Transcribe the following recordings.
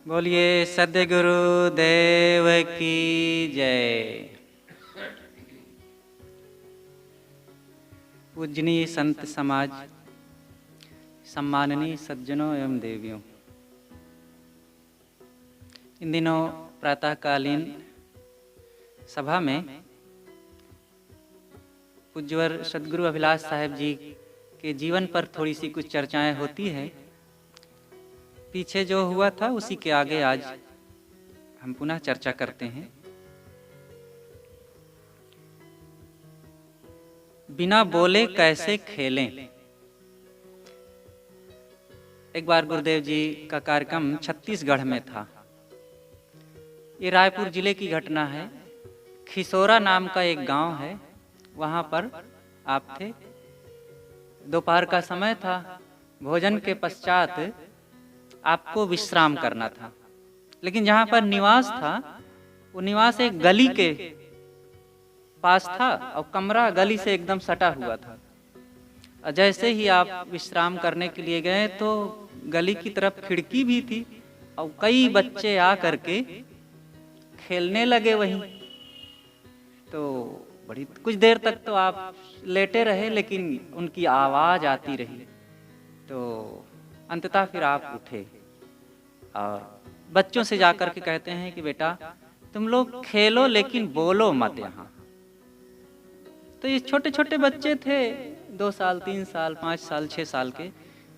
बोलिए सद्गुरु देव की जय। पूजनीय संत समाज, सम्माननीय सज्जनों एवं देवियों, इन दिनों प्रातःकालीन सभा में पूज्यवर सद्गुरु अभिलाष साहेब जी के जीवन पर थोड़ी सी कुछ चर्चाएं होती है। पीछे जो हुआ था उसी के आगे आज हम पुनः चर्चा करते हैं। बिना बोले कैसे खेलें। एक बार गुरुदेव जी का कार्यक्रम छत्तीसगढ़ में था। ये रायपुर जिले की घटना है। खिसोरा नाम का एक गांव है, वहां पर आप थे। दोपहर का समय था। भोजन के पश्चात आपको विश्राम करना था, लेकिन जहां पर निवास था वो निवास एक गली के पास था और कमरा गली से एकदम सटा हुआ था। और जैसे ही आप विश्राम करने के लिए गए तो गली की तरफ खिड़की भी थी और कई बच्चे आ करके खेलने लगे वहीं। तो बड़ी कुछ देर तक तो आप लेटे रहे, लेकिन उनकी आवाज आती रही। तो अंततः फिर आप उठे और बच्चों से जाकर के कहते हैं कि बेटा तुम लोग खेलो लेकिन बोलो मत यहाँ। तो ये छोटे छोटे बच्चे थे, 2 साल 3 साल 5 साल 6 साल के।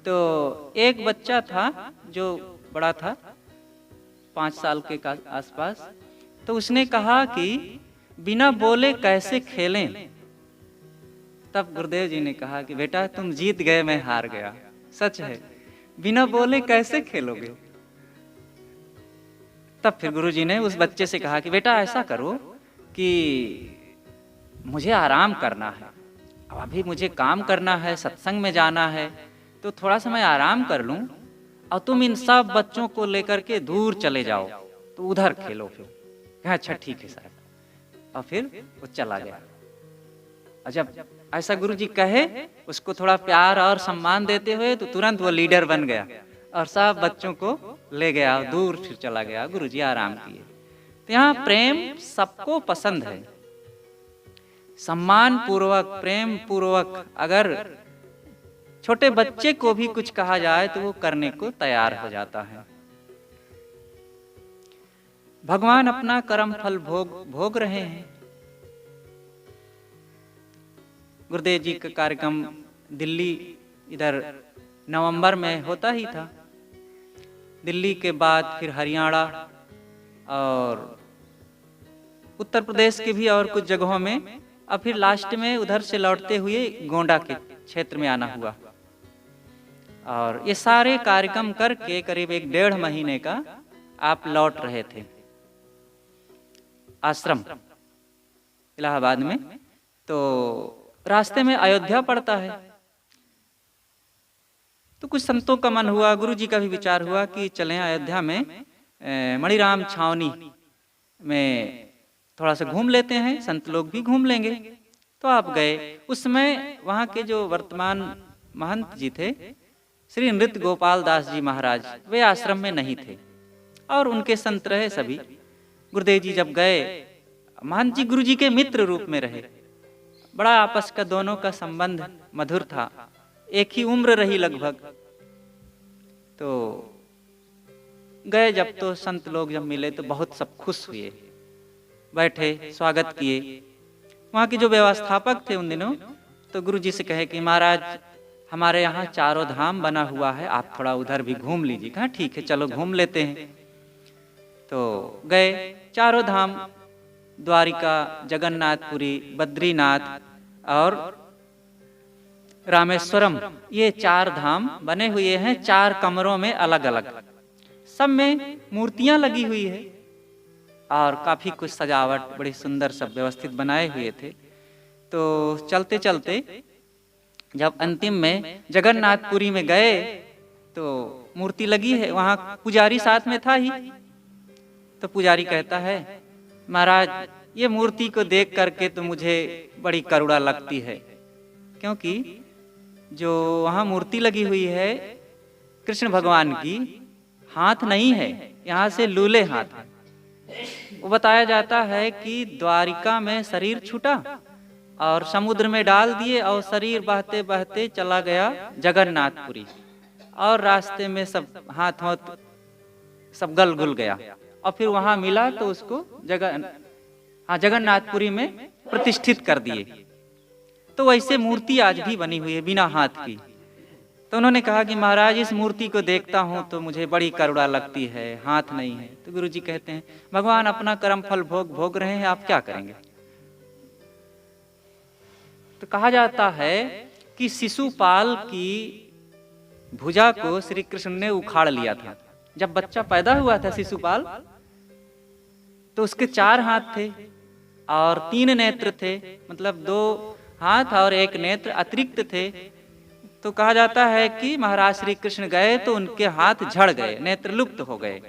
तो एक बच्चा था जो बड़ा था, 5 साल के आसपास। तो उसने कहा कि बिना बोले कैसे खेलें। तब गुरुदेव जी ने कहा कि बेटा तुम जीत गए, मैं हार गया। सच है, बिना बोले कैसे खेलोगे। तब फिर गुरु जी ने उस बच्चे से कहा कि बेटा ऐसा करो कि मुझे आराम करना है, अब अभी मुझे काम करना है, सत्संग में जाना है, तो थोड़ा समय आराम कर लूं और तुम इन सब बच्चों को लेकर के दूर चले जाओ, तो उधर खेलो। फिर अच्छा ठीक है साहब। और फिर वो चला गया। और जब ऐसा गुरु जी कहे, उसको थोड़ा प्यार और सम्मान देते हुए, तो तुरंत वो लीडर बन गया और सब बच्चों को ले गया और दूर फिर चला गया। गुरु जी आराम किए। तो यहाँ प्रेम सबको पसंद है। सम्मान पूर्वक, प्रेम पूर्वक अगर छोटे बच्चे को भी कुछ कहा जाए तो वो करने को तैयार हो जाता है। भगवान अपना कर्म फल भोग रहे हैं। गुरुदेव जी का कार्यक्रम दिल्ली इधर नवंबर में होता ही था। दिल्ली के बाद फिर हरियाणा और उत्तर प्रदेश के भी और कुछ जगहों में, और फिर लास्ट में उधर से लौटते हुए गोंडा के क्षेत्र में आना हुआ। और ये सारे कार्यक्रम करके करीब 1-1.5 महीने का आप लौट रहे थे आश्रम इलाहाबाद में। तो रास्ते में अयोध्या पड़ता है। तो कुछ संतों का मन हुआ, गुरु जी का भी विचार हुआ कि चलें अयोध्या में मणिराम छावनी में थोड़ा सा घूम लेते हैं, संत लोग भी घूम लेंगे। तो आप गए। उस समय वहाँ के जो वर्तमान महंत जी थे, श्री नृत्य गोपाल दास जी महाराज, वे आश्रम में नहीं थे और उनके संत रहे सभी। गुरुदेव जी जब गए, महंत जी गुरु जी के मित्र रूप में रहे। बड़ा आपस का दोनों का संबंध मधुर था, एक ही उम्र रही लगभग। तो गए जब, तो संत लोग जब मिले तो बहुत सब खुश हुए, बैठे, स्वागत किए। वहाँ के जो व्यवस्थापक थे उन दिनों, तो गुरु जी से कहे कि महाराज हमारे यहाँ चारों धाम बना हुआ है, आप थोड़ा उधर भी घूम लीजिए। कहा ठीक है चलो घूम लेते हैं। तो गए चारों धाम, द्वारिका, जगन्नाथपुरी, बद्रीनाथ और रामेश्वरम, ये 4 धाम बने हुए हैं 4 कमरों में अलग अलग। सब में मूर्तियां लगी हुई है और काफी कुछ सजावट बड़ी सुंदर सब व्यवस्थित बनाए हुए थे। तो चलते चलते जब अंतिम में जगन्नाथपुरी में गए तो मूर्ति लगी है, वहां पुजारी साथ में था ही। तो पुजारी कहता है महाराज ये मूर्ति को देख करके तो मुझे बड़ी करुणा लगती है, क्योंकि जो वहाँ मूर्ति लगी हुई है कृष्ण भगवान की, हाथ नहीं है, यहाँ से लूले हाथ हैं। वो बताया जाता है कि द्वारिका में शरीर छूटा और समुद्र में डाल दिए और शरीर बहते बहते चला गया जगन्नाथपुरी, और रास्ते में सब हाथ हाथ सब गल गुल गया, और फिर वहां मिला तो उसको जगन्नाथपुरी में प्रतिष्ठित कर दिए। तो वैसे मूर्ति आज भी बनी हुई है बिना हाथ की। तो उन्होंने कहा कि महाराज इस मूर्ति को देखता हूं तो मुझे बड़ी करुणा लगती है, हाथ नहीं है। तो गुरुजी कहते हैं भगवान अपना कर्म फल भोग रहे हैं, आप क्या करेंगे। तो कहा जाता है कि शिशुपाल की भुजा को श्री कृष्ण ने उखाड़ लिया था। जब बच्चा पैदा हुआ था शिशुपाल, तो उसके 4 हाथ थे और 3 नेत्र थे, मतलब 2 हाथ और 1 नेत्र अतिरिक्त थे। तो कहा जाता है कि महाराज श्री कृष्ण गए तो उनके हाथ झड़ गए, नेत्र लुप्त हो गए।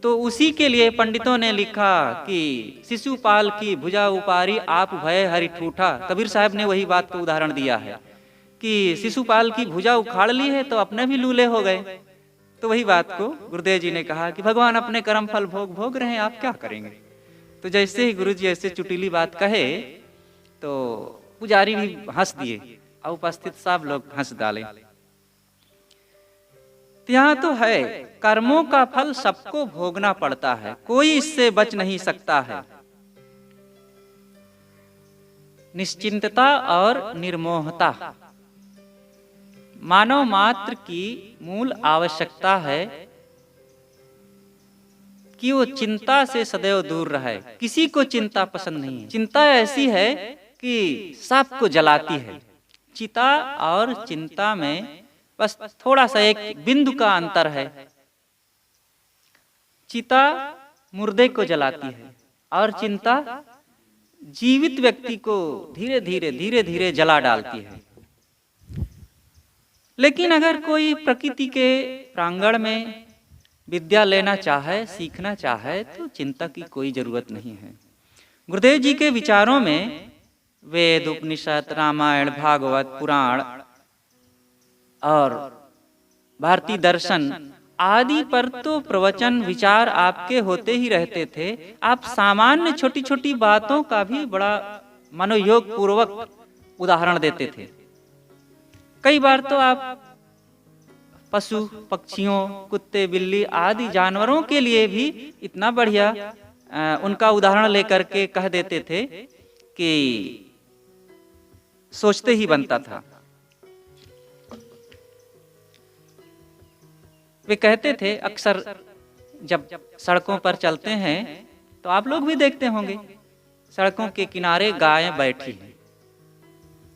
तो उसी के लिए पंडितों ने लिखा कि शिशुपाल की भुजा उपारी आप भय हरि ठूठा। कबीर साहब ने वही बात को उदाहरण दिया है कि शिशुपाल की भुजा उखाड़ ली है तो अपने भी लूले हो गए। तो वही बात को गुरुदेव जी ने कहा कि भगवान अपने कर्म फल भोग रहे हैं, आप क्या करेंगे। तो जैसे ही गुरु जी ऐसे चुटीली बात कहे तो पुजारी भी हंस दिए और उपस्थित सब लोग हंस डाले। यहाँ तो है कर्मों का फल सबको भोगना पड़ता है, कोई इससे बच नहीं सकता है। निश्चिंतता और निर्मोहता मानव मात्र की मूल आवश्यकता है कि वो चिंता से सदैव दूर रहे। किसी को चिंता पसंद नहीं है। चिंता ऐसी है कि सबको जलाती है। चिता और चिंता में बस थोड़ा सा एक बिंदु का अंतर है। चिता मुर्दे को जलाती है और चिंता जीवित व्यक्ति को धीरे धीरे जला डालती है। लेकिन अगर कोई प्रकृति के प्रांगण में विद्या लेना चाहे, सीखना चाहे, तो चिंता की कोई जरूरत नहीं है। गुरुदेव जी के विचारों में वेद, उपनिषद, रामायण, भागवत, पुराण और भारतीय दर्शन आदि पर तो प्रवचन विचार आपके होते ही रहते थे। आप सामान्य छोटी छोटी बातों का भी बड़ा मनोयोग पूर्वक उदाहरण देते थे। कई बार तो आप पशु पक्षियों, कुत्ते बिल्ली आदि जानवरों के लिए भी इतना बढ़िया उनका उदाहरण लेकर के कह देते थे कि सोचते ही बनता था। वे कहते थे अक्सर जब सड़कों पर चलते हैं तो आप लोग भी देखते होंगे, सड़कों के किनारे गायें बैठी हैं।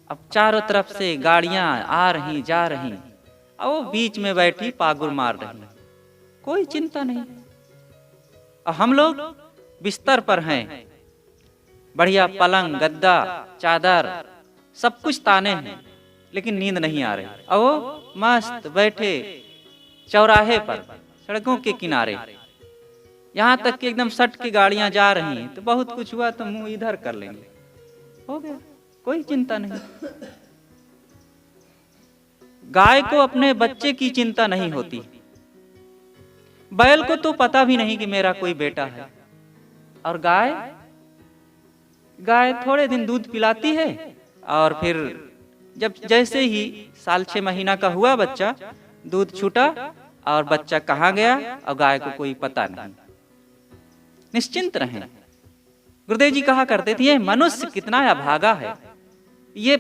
अब चारों तरफ से गाड़ियां आ रही जा रही और वो बीच में बैठी पागुर मार रही, कोई चिंता नहीं। और हम लोग बिस्तर पर हैं, बढ़िया पलंग गद्दा चादर सब कुछ ताने हैं, लेकिन नींद नहीं आ रही। और वो मस्त बैठे चौराहे पर, सड़कों के किनारे, यहाँ तक कि एकदम सट के गाड़ियां जा रही हैं तो बहुत कुछ हुआ तो मुंह इधर कर लेंगे, हो गया, कोई चिंता नहीं। गाय को अपने बच्चे की चिंता नहीं होती। बैल को तो पता भी नहीं कि मेरा कोई बेटा है। और गाय थोड़े दिन दूध पिलाती है और फिर जब जैसे ही 6 महीना का हुआ बच्चा, दूध छूटा और बच्चा कहाँ गया और गाय को कोई पता नहीं। निश्चिंत रहें। गुरुदेव जी कहा करते थे ये मनुष्य कितना अभागा है, ये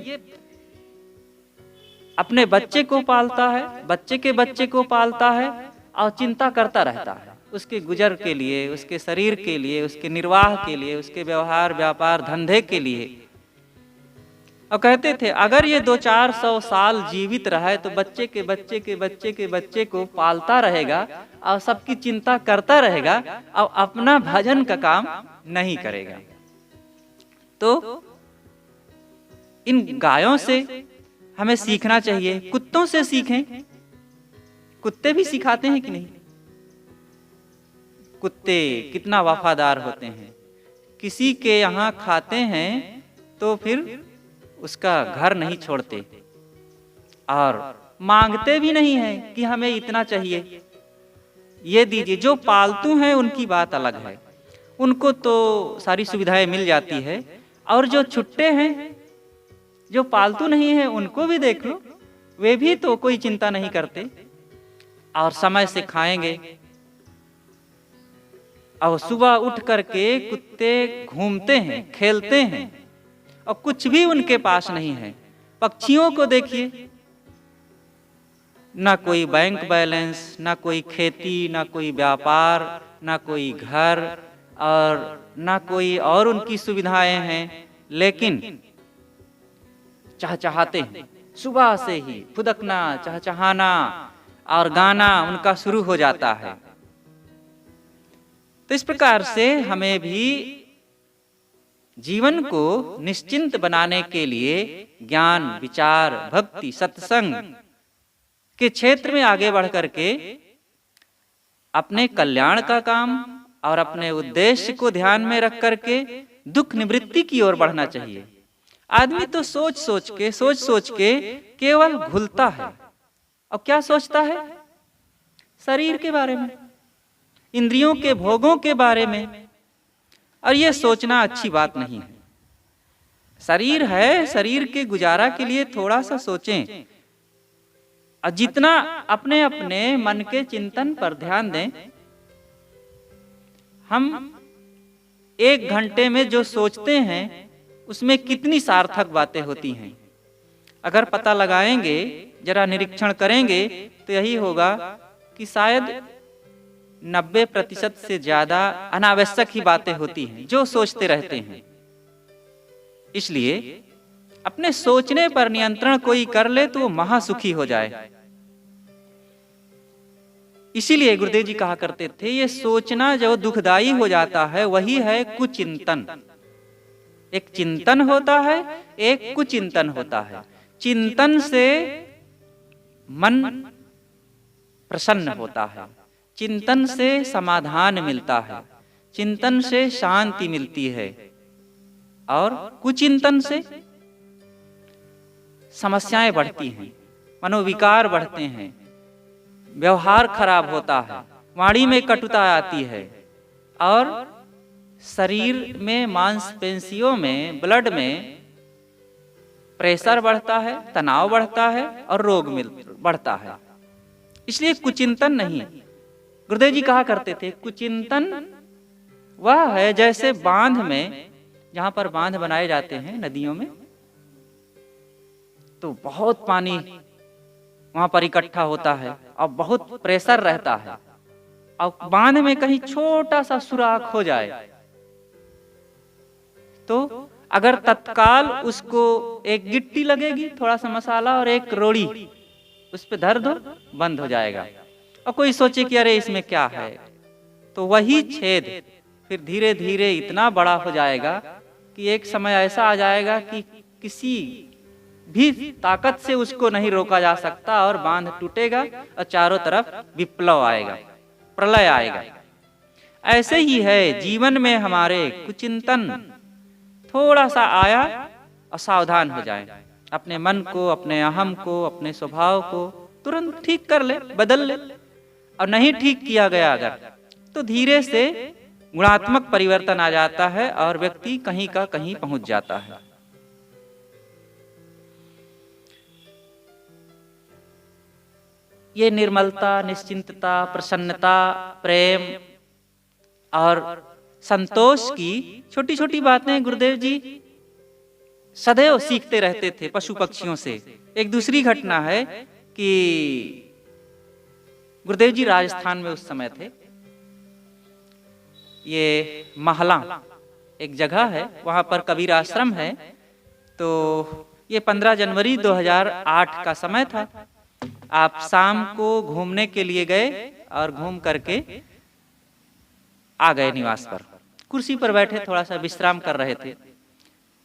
अपने बच्चे को पालता है, बच्चे के बच्चे को पालता है और चिंता करता रहता है उसके गुजर के लिए, उसके शरीर के लिए, उसके निर्वाह के लिए, उसके व्यवहार व्यापार धंधे के लिए। और कहते थे अगर ये 200-400 साल जीवित रहे तो बच्चे के बच्चे के बच्चे के बच्चे को पालता रहेगा और सबकी चिंता करता रहेगा और अपना भजन का काम नहीं करेगा। तो इन गायों से हमें सीखना चाहिए, कुत्तों से सीखें। कुत्ते भी सिखाते हैं कि नहीं? कुत्ते कितना वफादार होते हैं, किसी के यहाँ खाते हैं तो फिर उसका घर नहीं छोड़ते और मांगते भी नहीं है कि हमें इतना चाहिए। ये दीजिए। जो पालतू हैं उनकी बात अलग है, उनको तो सारी सुविधाएं मिल जाती है, और जो छुट्टे हैं, जो पालतू नहीं है, उनको भी देख लो, वे भी तो कोई चिंता नहीं करते और समय से खाएंगे। और सुबह उठ करके कुत्ते घूमते हैं, खेलते हैं, और कुछ भी उनके पास नहीं है। पक्षियों को देखिए, ना कोई बैंक बैलेंस, ना कोई खेती, ना कोई व्यापार, ना कोई घर, और ना कोई और उनकी सुविधाएं हैं, लेकिन चहचहाते हैं। सुबह से ही फुदकना, चहचहाना और गाना उनका शुरू हो जाता है। तो इस प्रकार से हमें भी जीवन को निश्चिंत बनाने के लिए ज्ञान, विचार, भक्ति, सत्संग के क्षेत्र में आगे बढ़ करके अपने कल्याण का काम और अपने उद्देश्य को ध्यान में रख करके दुख निवृत्ति की ओर बढ़ना चाहिए। आदमी तो सोच सोच के केवल घुलता है। और क्या सोचता है? शरीर के बारे में, इंद्रियों के भोगों के बारे में। और यह सोचना अच्छी बात नहीं है। शरीर है, शरीर के गुजारा के लिए थोड़ा सा सोचें, और जितना अपने अपने मन के चिंतन पर ध्यान दें। हम 1 घंटे में जो सोचते हैं उसमें कितनी सार्थक बातें होती हैं, अगर पता लगाएंगे, जरा निरीक्षण करेंगे, तो यही होगा कि शायद 90% से ज्यादा अनावश्यक ही बातें होती हैं जो सोचते रहते हैं। इसलिए अपने सोचने पर नियंत्रण कोई कर ले तो वो महासुखी हो जाए। इसीलिए गुरुदेव जी कहा करते थे, ये सोचना जो दुखदाई हो जाता है वही है कुचिंतन। एक चिंतन होता है, एक कुचिंतन होता है। चिंतन से मन प्रसन्न होता है, चिंतन से समाधान मिलता है, चिंतन से शांति मिलती है, और कुचिंतन से समस्याएं बढ़ती हैं, मनोविकार बढ़ते हैं, व्यवहार खराब होता है, वाणी में कटुता आती है, और शरीर में, मांसपेशियों में, ब्लड में प्रेशर बढ़ता है, तनाव बढ़ता है, और रोग बढ़ता है। इसलिए कुचिंतन नहीं। गुरुदेव जी कहा करते थे, कुचिंतन वह है जैसे बांध में, जहां पर बांध बनाए जाते हैं नदियों में, तो बहुत पानी वहां पर इकट्ठा होता है और बहुत प्रेशर रहता है, और बांध में कहीं छोटा सा सुराख हो जाए तो अगर तत्काल उसको एक गिट्टी लगेगी, थोड़ा सा मसाला और एक रोड़ी उस पे धर दो, बंद हो जाएगा। और कोई सोचे कि अरे इसमें क्या है, तो वही छेद फिर धीरे धीरे इतना बड़ा हो जाएगा कि एक समय ऐसा आ जाएगा कि किसी भी ताकत से उसको नहीं रोका जा सकता, और बांध टूटेगा और चारों तरफ विप्लव आएगा, प्रलय आएगा। ऐसे ही है जीवन में हमारे कुचिंतन थोड़ा सा आया और सावधान हो जाए, अपने मन को, अपने अहम को, अपने स्वभाव को तुरंत ठीक कर ले, बदल ले। और नहीं ठीक किया गया अगर, तो धीरे से गुणात्मक परिवर्तन आ जाता है और व्यक्ति कहीं का कहीं पहुंच जाता है। ये निर्मलता, निश्चिंतता, प्रसन्नता, प्रेम और संतोष की छोटी छोटी बातें गुरुदेव जी सदैव सीखते रहते थे पशु पक्षियों से। एक दूसरी घटना है कि गुरुदेव जी राजस्थान में उस समय थे। ये महला एक जगह है, वहां पर कबीर आश्रम है। तो ये 15 जनवरी 2008 का समय था। आप शाम को घूमने के लिए गए और घूम करके आ गए निवास पर। कुर्सी पर बैठे थोड़ा सा विश्राम कर रहे थे,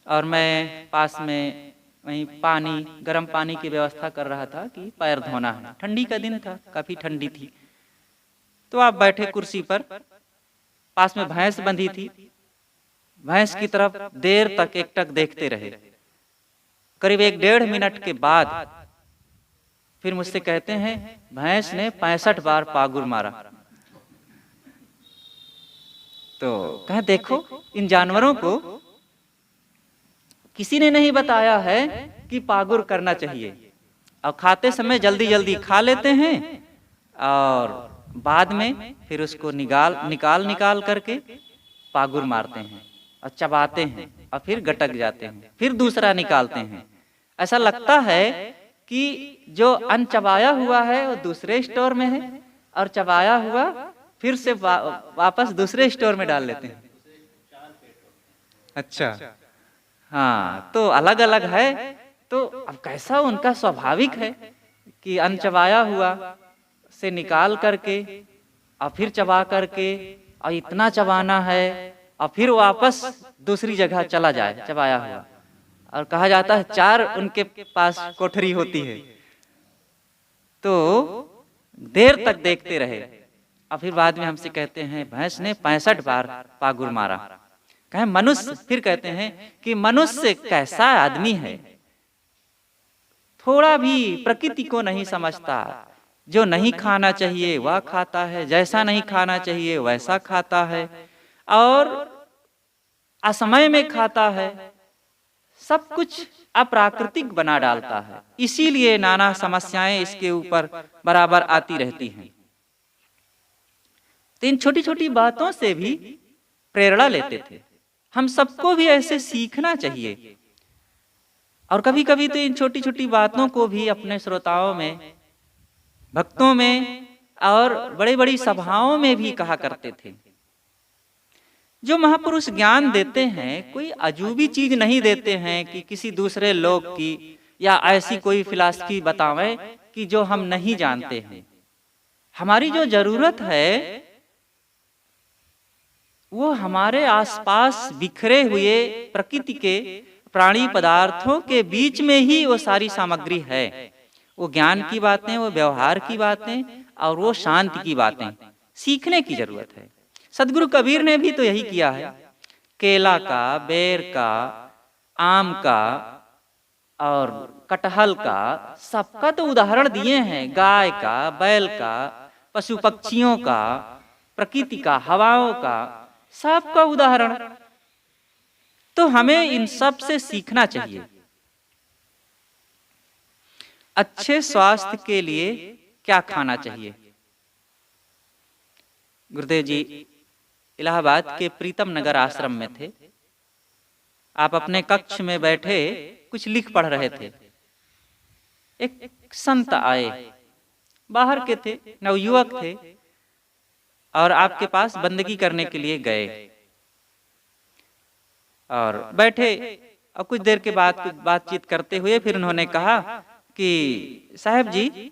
और मैं पास में वहीं पानी, गर्म पानी की व्यवस्था कर रहा था कि पैर धोना है। ठंडी का दिन था, काफी ठंडी थी। तो आप बैठे कुर्सी पर, पास में भैंस बंधी थी। भैंस की तरफ देर तक एकटक देखते रहे। करीब 1-1.5 मिनट के बाद फिर मुझसे कहते हैं, भैंस ने 65 बार पागुर मारा। तो कहे देखो इन जानवरों को किसी ने नहीं बताया है कि पागुर करना चाहिए, और खाते समय जल्दी जल्दी खा लेते हैं और बाद में फिर उसको निकाल निकाल निकाल करके पागुर मारते हैं और चबाते हैं और फिर गटक जाते हैं, फिर दूसरा निकालते हैं। ऐसा लगता है कि जो अन्न चबाया हुआ है वो दूसरे स्टोर में है और चबाया हुआ फिर से वापस दूसरे स्टोर में डाल लेते हैं। अच्छा, हाँ, तो अलग अलग है। तो अब कैसा उनका स्वाभाविक है कि अन्न चबाया हुआ से निकाल करके और फिर चबा करके और इतना चबाना है और फिर वापस दूसरी जगह चला जाए चबाया हुआ। और कहा जाता है 4 उनके पास कोठरी होती है, तो देर तक देखते रहे और फिर बाद में हमसे कहते हैं भैंस ने 65 बार पागुर मारा। कहे मनुष्य, फिर कहते हैं कि मनुष्य कैसा आदमी है, थोड़ा भी प्रकृति को नहीं समझता, जो नहीं खाना चाहिए वह खाता है, जैसा नहीं खाना चाहिए वैसा खाता है और असमय में खाता है, सब कुछ अप्राकृतिक बना डालता है। इसीलिए नाना समस्याएं इसके ऊपर बराबर आती रहती हैं। तो इन छोटी छोटी बातों से भी प्रेरणा लेते थे। हम सबको भी ऐसे सीखना चाहिए और कभी कभी तो इन छोटी छोटी बातों को भी अपने श्रोताओं में, भक्तों में और बड़ी बड़ी सभाओं में भी कहा करते थे। जो महापुरुष ज्ञान देते हैं कोई अजूबी चीज नहीं देते हैं कि किसी दूसरे लोग की या ऐसी कोई फिलॉसफी बतावें कि जो हम नहीं जानते हैं। हमारी जो जरूरत है वो हमारे आसपास बिखरे हुए प्रकृति के प्राणी पदार्थों के बीच में ही वो सारी सामग्री है। वो ज्ञान की बातें, वो व्यवहार की बातें और वो शांति की बातें सीखने की जरूरत है। सदगुरु कबीर ने भी तो यही किया है। केला का, बेर का, आम का और कटहल का सबका तो उदाहरण दिए हैं। गाय का, बैल का, पशु पक्षियों का, प्रकृति का, हवाओं का, सबका उदाहरण। तो हमें इन सब से सीखना चाहिए। अच्छे स्वास्थ्य के लिए क्या खाना चाहिए? गुरुदेव जी इलाहाबाद के प्रीतम नगर आश्रम में थे। आप अपने कक्ष में बैठे कुछ लिख पढ़ रहे थे। एक संत आए, बाहर के थे, नवयुवक थे और आपके पास बंदगी करने के लिए गए और बैठे और कुछ देर के बाद कुछ बातचीत करते हुए फिर उन्होंने कहा कि साहब जी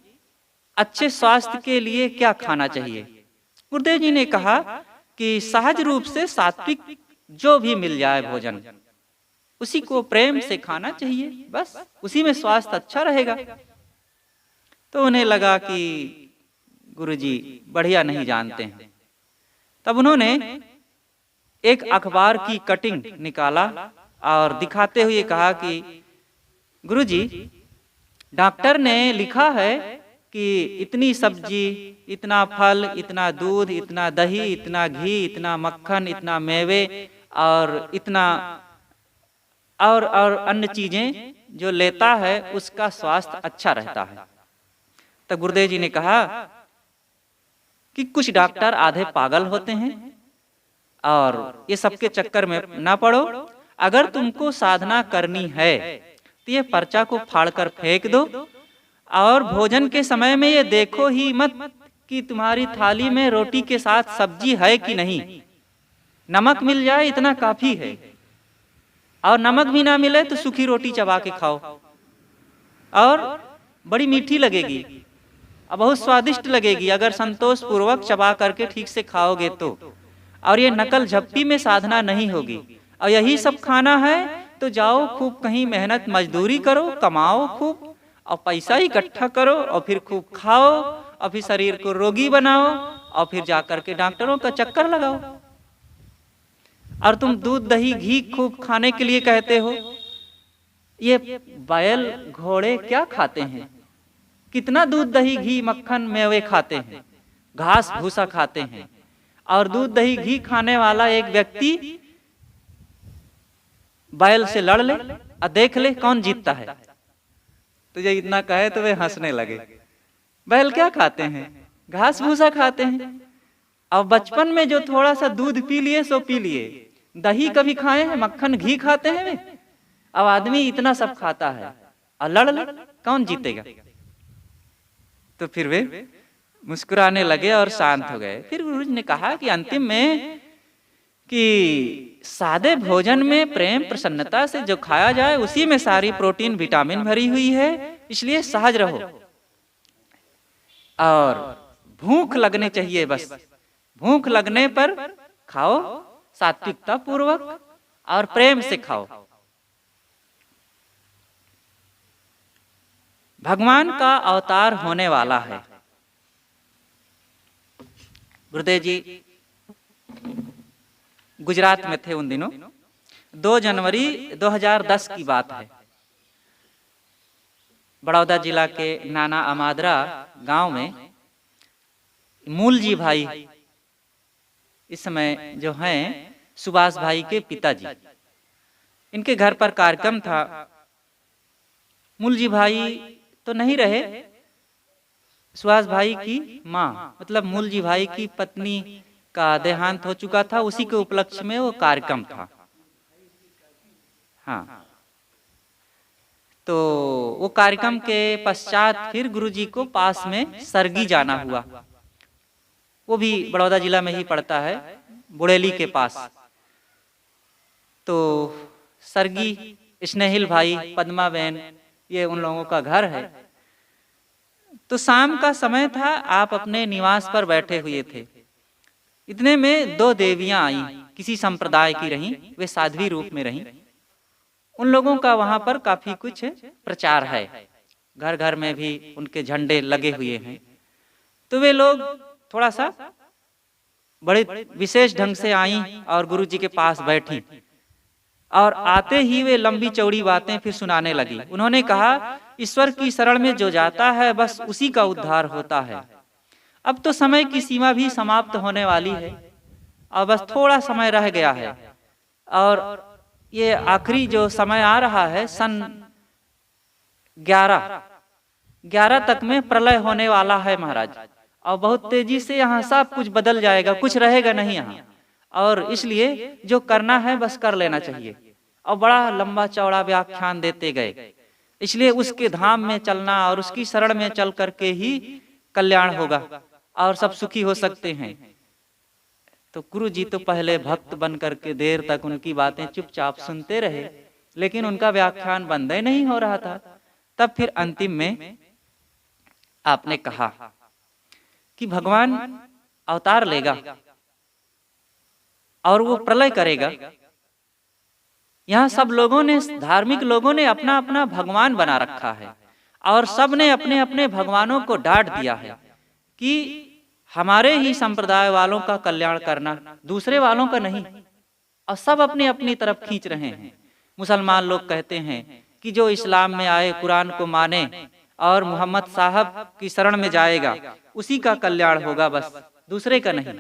अच्छे स्वास्थ्य के लिए क्या खाना चाहिए? गुरुदेव जी ने कहा कि सहज रूप से सात्विक जो भी मिल जाए भोजन उसी को प्रेम से खाना चाहिए, बस उसी में स्वास्थ्य अच्छा रहेगा। तो उन्हें लगा कि गुरुजी बढ़िया नहीं जानते हैं। तब उन्होंने एक अखबार की कटिंग निकाला और दिखाते हुए कहा कि गुरुजी डॉक्टर ने लिखा है कि इतनी सब्जी, इतना फल, इतना दूध, इतना दही, इतना घी, इतना मक्खन, इतना मेवे और इतना और अन्य चीजें जो लेता है उसका स्वास्थ्य अच्छा रहता है। तो गुरुदेव जी ने कहा कि कुछ डॉक्टर आधे पागल होते हैं और ये सबके चक्कर में ना पड़ो। अगर तुमको साधना करनी है तो ये पर्चा को फाड़कर फेंक दो और भोजन के समय में ये देखो ही मत कि तुम्हारी थाली में रोटी के साथ सब्जी है कि नहीं। नमक मिल जाए इतना काफी है और नमक भी ना मिले तो सूखी रोटी चबा के खाओ और बड़ी मीठी लगेगी और बहुत स्वादिष्ट लगेगी अगर संतोष पूर्वक चबा करके ठीक से खाओगे तो। और ये नकल झप्पी में साधना नहीं होगी। और यही सब खाना है तो जाओ खूब कहीं मेहनत मजदूरी करो, कमाओ खूब और पैसा इकट्ठा करो और फिर खूब खाओ और फिर शरीर को रोगी बनाओ और फिर जाकर के डॉक्टरों का चक्कर लगाओ। और तुम दूध दही घी खूब खाने के लिए कहते हो। ये बैल घोड़े क्या खाते हैं? कितना दूध दही घी मक्खन मेवे खाते हैं, घास भूसा खाते हैं और दूध दही घी खाने वाला एक व्यक्ति बैल से लड़ ले और देख ले कौन जीतता है। तो ये इतना कहे तो वे हंसने लगे। बैल क्या खाते हैं? घास भूसा खाते हैं। अब बचपन में जो थोड़ा सा दूध पी लिए सो पी लिए, दही कभी खाए हैं, मक्खन घी खाते हैं वे? अब आदमी इतना सब खाता है और लड़ ले कौन जीतेगा? तो फिर वे मुस्कुराने लगे और शांत हो गए। फिर गुरु जी ने कहा कि अंतिम में कि सादे भोजन में प्रेम प्रसन्नता से जो खाया जाए उसी में सारी प्रोटीन विटामिन भरी हुई है, इसलिए सहज रहो और भूख लगने चाहिए, बस भूख लगने पर खाओ, सात्विकता पूर्वक और प्रेम से खाओ। भगवान का अवतार होने वाला है। गुरुदेव जी गुजरात में थे उन दिनों। 2 जनवरी 2010 की बात है। बड़ौदा जिला के नाना अमादरा गांव में मूलजी भाई, इस समय जो हैं सुभाष भाई के पिताजी, इनके घर पर कार्यक्रम था। मूलजी भाई तो नहीं रहे, सुभाष भाई की माँ मतलब मूलजी भाई की पत्नी का देहांत हो चुका था, उसी के उपलक्ष्य में वो कार्यक्रम था। हाँ, तो वो कार्यक्रम के पश्चात फिर गुरुजी को पास में सरगी जाना हुआ। वो भी बड़ौदा जिला में ही पड़ता है, बुड़ेली के पास। तो सरगी स्नेहिल भाई, पद्मा बहन, ये उन लोगों का घर है। तो शाम का समय था, आप अपने निवास पर बैठे हुए थे। इतने में 2 देवियां आई, किसी संप्रदाय की रहीं, वे साध्वी रूप में रहीं। उन लोगों का वहां पर काफी कुछ प्रचार है, घर घर में भी उनके झंडे लगे हुए हैं। तो वे लोग थोड़ा सा बड़े विशेष ढंग से आई और गुरुजी के पास बैठी और आते ही वे लंबी चौड़ी बातें फिर सुनाने लगी। उन्होंने कहा, ईश्वर की शरण में जो जाता है बस उसी का उद्धार होता है। अब तो समय की सीमा भी समाप्त होने वाली है और बस थोड़ा समय रह गया है और ये आखिरी जो समय आ रहा है, सन 11 तक में प्रलय होने वाला है महाराज, और बहुत तेजी से यहाँ सब कुछ बदल जाएगा, कुछ रहेगा नहीं यहाँ। और इसलिए जो करना है बस कर लेना चाहिए। और बड़ा लंबा चौड़ा व्याख्यान देते गए। इसलिए उसके धाम में चलना और उसकी शरण में चल करके ही कल्याण होगा और सब सुखी हो सकते हैं। तो गुरु जी तो पहले भक्त बन करके देर तक उनकी बातें चुपचाप सुनते रहे, लेकिन उनका व्याख्यान बंद ही नहीं हो रहा था। तब फिर अंतिम में आपने कहा कि भगवान अवतार लेगा और वो प्रलय करेगा। यहाँ सब लोगों ने, धार्मिक लोगों ने अपना अपना भगवान बना रखा है और सब ने अपने अपने भगवानों को डांट दिया है कि हमारे ही संप्रदाय वालों का कल्याण करना, दूसरे वालों का नहीं। और सब अपनी अपनी तरफ खींच रहे हैं। मुसलमान लोग कहते हैं कि जो इस्लाम में आए, कुरान को माने और मोहम्मद साहब की शरण में जाएगा उसी का कल्याण होगा, बस दूसरे का नहीं।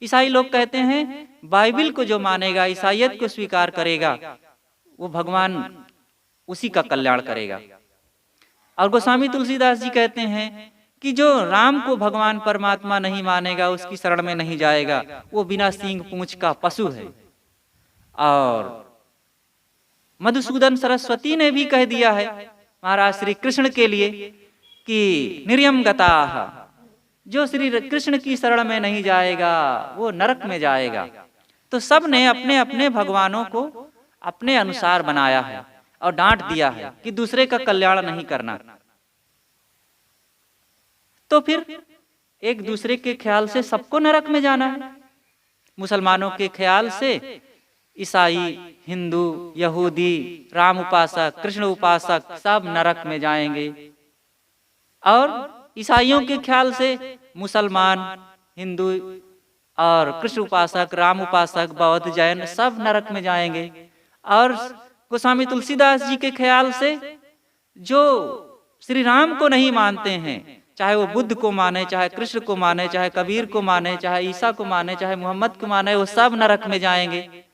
ईसाई लोग कहते हैं बाइबिल को जो मानेगा, ईसाइयत को स्वीकार करेगा, वो भगवान उसी का कल्याण करेगा। और गोस्वामी तुलसीदास जी कहते हैं कि जो राम को भगवान परमात्मा नहीं मानेगा, उसकी शरण में नहीं जाएगा, वो बिना सींग पूंछ का पशु है। और मधुसूदन सरस्वती ने भी कह दिया है महाराज श्री कृष्ण के लिए कि निर्यम गताः, जो श्री कृष्ण की शरण में नहीं जाएगा वो नरक में जाएगा। तो सब ने अपने अपने भगवानों को अपने अनुसार बनाया है और डांट दिया है कि दूसरे का कल्याण नहीं करना। तो फिर एक दूसरे के ख्याल से सबको नरक में जाना है। मुसलमानों के ख्याल से ईसाई, हिंदू, यहूदी, राम उपासक, कृष्ण उपासक सब नरक में जाएंगे। और ईसाइयों के ख्याल से मुसलमान, हिंदू और कृष्ण उपासक, राम उपासक, बौद्ध, जैन सब नरक में जाएंगे। और गोस्वामी तुलसीदास जी के ख्याल से जो श्री राम को नहीं मानते हैं, चाहे वो बुद्ध को माने, चाहे कृष्ण को माने, चाहे कबीर को माने, चाहे ईसा को माने, चाहे मोहम्मद को माने, वो सब नरक में जाएंगे।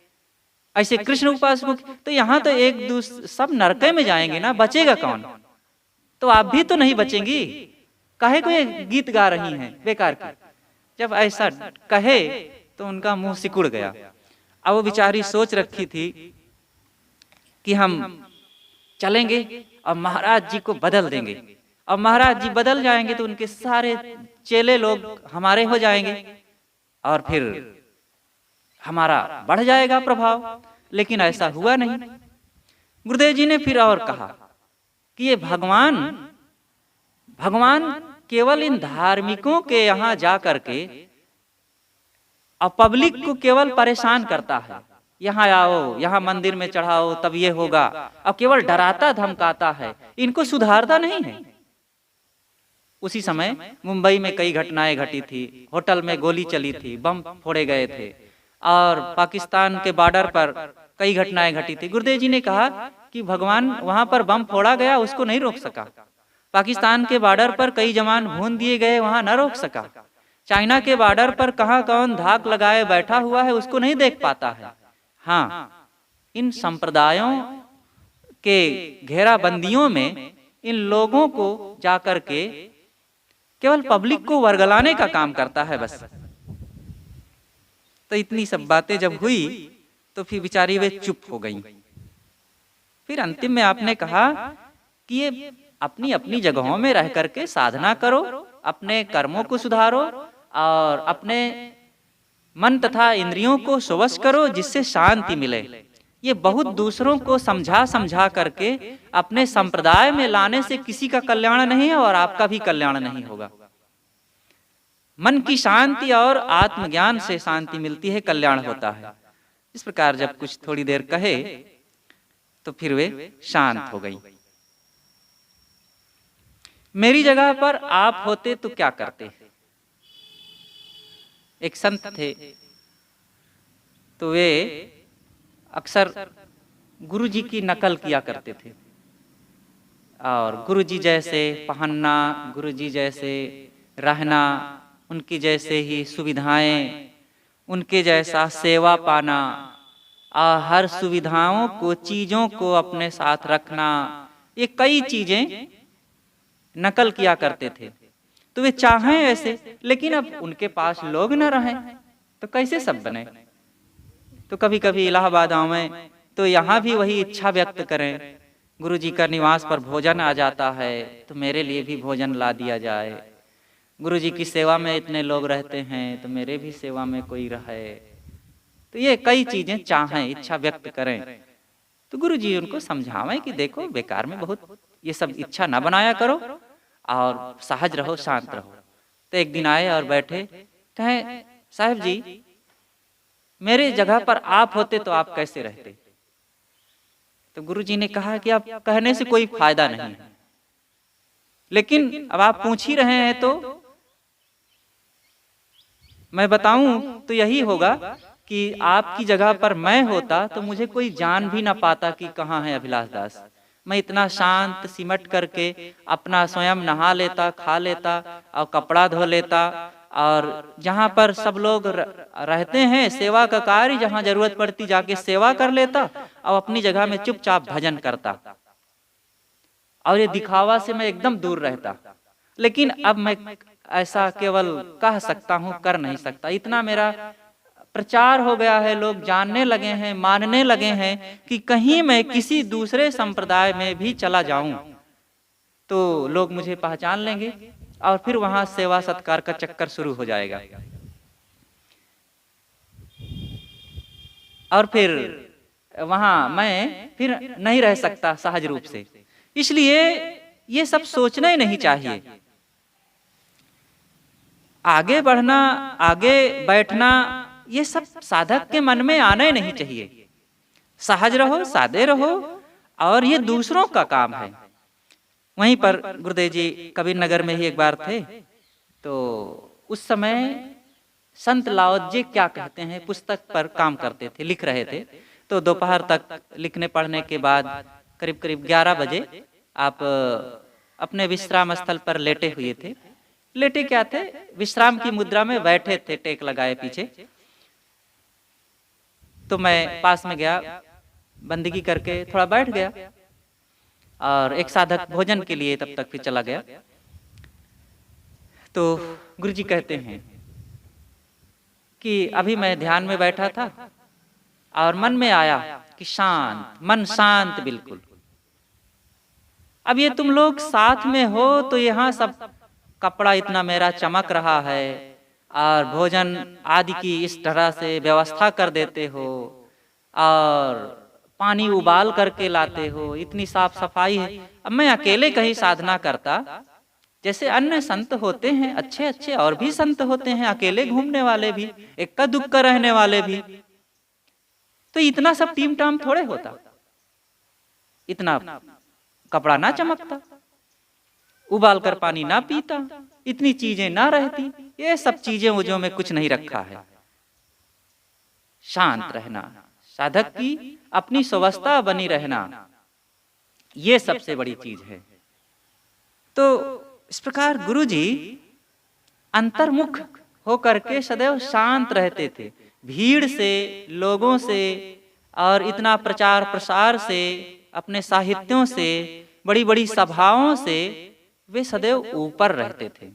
ऐसे कृष्ण उपासकों तो यहाँ तो एक दूसरे सब नरक में जाएंगे ना, बचेगा कौन? तो आप भी तो नहीं बचेंगी, काहे को ये गीत गा रही हैं बेकार की। जब ऐसा कहे तो उनका मुंह सिकुड़ गया। अब वो बेचारी सोच रखी थी कि हम चलेंगे और महाराज जी को बदल देंगे, और महाराज जी बदल जाएंगे तो उनके सारे चेले लोग हमारे हो जाएंगे और फिर हमारा बढ़ जाएगा प्रभाव। लेकिन ऐसा हुआ नहीं। गुरुदेव जी ने फिर और कहा कि ये भगवान केवल इन धार्मिकों के यहाँ जा करके और पब्लिक को केवल परेशान करता है। यहाँ आओ, यहाँ मंदिर में चढ़ाओ, तब ये होगा, और केवल डराता धमकाता है, इनको सुधारता नहीं है। उसी समय मुंबई में कई घटनाएं घटी थी, होटल में गोली चली थी, बम फोड़े गए थे, और पाकिस्तान के बॉर्डर पर कई घटनाएं घटी थी। गुरुदेव जी ने कहा कि भगवान वहां पर बम फोड़ा गया, उसको नहीं रोक सका। पाकिस्तान के बॉर्डर पर कई जवान भून दिए गए, वहां न रोक सका। चाइना के बॉर्डर पर कहां कौन धाक लगाए बैठा हुआ है, उसको नहीं देख पाता है। हाँ, इन संप्रदायों के घेराबंदियों में इन लोगों को जाकर के केवल पब्लिक को वर्गलाने का काम करता है बस। तो इतनी सब बातें जब हुई तो फिर बेचारी वे चुप हो गई। फिर अंतिम में आपने कहा कि ये अपनी अपनी जगहों में रह करके साधना करो, अपने कर्मों को सुधारो और अपने मन तथा इंद्रियों को स्वश करो, जिससे शांति मिले। ये बहुत दूसरों को समझा समझा करके अपने संप्रदाय में लाने से किसी का कल्याण नहीं है और आपका भी कल्याण नहीं होगा। मन की शांति और आत्मज्ञान से शांति मिलती है, कल्याण होता है। इस प्रकार जब कुछ थोड़ी देर कहे तो फिर वे शांत हो गई। मेरी जगह पर आप होते तो क्या करते? एक संत थे, तो वे अक्सर गुरु जी की नकल किया करते थे, और गुरु जी जैसे पहनना, गुरु जी जैसे रहना, उनकी जैसे ही सुविधाएं, उनके जैसा सेवा पाना, और हर सुविधाओं को, चीजों को अपने साथ रखना, ये कई चीजें नकल किया करते थे। तो वे चाहें ऐसे, लेकिन अब उनके पास लोग न रहे तो कैसे सब बने। तो कभी कभी इलाहाबाद आवें तो यहाँ भी वही इच्छा व्यक्त करें, गुरु जी का निवास पर भोजन आ जाता है तो मेरे लिए भी भोजन ला दिया जाए, गुरु जी की सेवा में इतने लोग रहते हैं तो मेरे भी सेवा में कोई रहे। तो ये कई चीजें चाहें, इच्छा व्यक्त करें। तो गुरु जी उनको समझावें कि देखो बेकार में बहुत ये सब इच्छा ना बनाया करो और सहज रहो, शांत रहो। तो एक दिन आए और बैठे, कहें साहब जी मेरे जगह पर आप होते तो आप कैसे रहते? तो गुरु जी ने कहा कि आप कहने से कोई फायदा नहीं है, लेकिन अब आप पूछ ही रहे हैं तो मैं बताऊं तो यही होगा कि आपकी जगह पर मैं होता तो मुझे कोई जान भी ना पाता कि कहाँ है अभिलाष दास। मैं इतना शांत सिमट करके अपना स्वयं नहा लेता, खा लेता और कपड़ा धो लेता, और जहाँ पर सब लोग रहते हैं सेवा का कार्य, जहाँ जरूरत पड़ती जाके सेवा कर लेता और अपनी जगह में चुपचाप भजन करता, और ये दिखावा से मैं एकदम दूर रहता। लेकिन अब मैं ऐसा केवल कह सकता हूँ, कर नहीं सकता। इतना मेरा प्रचार हो गया है, लोग जानने लगे हैं, मानने लगे हैं कि कहीं मैं किसी दूसरे संप्रदाय में भी चला जाऊं तो लोग मुझे पहचान लेंगे और फिर वहां सेवा सत्कार का चक्कर शुरू हो जाएगा, और फिर वहां मैं फिर नहीं रह सकता सहज रूप से। इसलिए ये सब सोचना ही नहीं चाहिए। आगे बढ़ना, आगे बैठना, ये सब साधक के मन में आना ही नहीं चाहिए। सहज रहो, सादे रहो, और ये दूसरों का काम है। वहीं पर गुरुदेव जी कबीर नगर में ही एक बार थे, तो उस समय संत लाओजी क्या कहते हैं पुस्तक पर काम करते थे, लिख रहे थे। तो दोपहर तक लिखने पढ़ने के बाद करीब करीब 11 बजे आप अपने विश्राम स्थल पर लेटे हुए थे। लेटे क्या थे, विश्राम की मुद्रा में बैठे थे, टेक लगाए पीछे। तो मैं पास में गया, बंदगी करके थोड़ा बैठ गया, और एक साधक भोजन के लिए तब तक फिर चला गया। तो गुरुजी कहते हैं कि अभी मैं ध्यान में बैठा था और मन में आया कि शांत, मन शांत बिल्कुल। अब ये तुम लोग साथ में हो तो यहाँ सब कपड़ा इतना मेरा चमक रहा है और भोजन आदि की इस तरह से व्यवस्था कर देते हो और पानी उबाल करके लाते हो, इतनी साफ सफाई है। अब मैं अकेले कहीं साधना करता, जैसे अन्य संत होते हैं अच्छे अच्छे, और भी संत होते हैं अकेले घूमने वाले भी, इक्का दुक्का रहने वाले भी, तो इतना सब टीम टाम थोड़े होता, इतना कपड़ा ना चमकता, उबाल कर पानी ना पीता, इतनी चीजें ना रहती। ये सब चीजें मुझों में कुछ नहीं रखा है। शांत रहना, साधक की अपनी स्वस्था बनी रहना, ये सबसे बड़ी चीज है। तो इस प्रकार गुरुजी अंतर्मुख होकर के सदैव शांत रहते थे। भीड़ से, लोगों से और इतना प्रचार प्रसार से, अपने साहित्यों से, बड़ी बड़ी सभाओं से वे सदैव ऊपर रहते थे।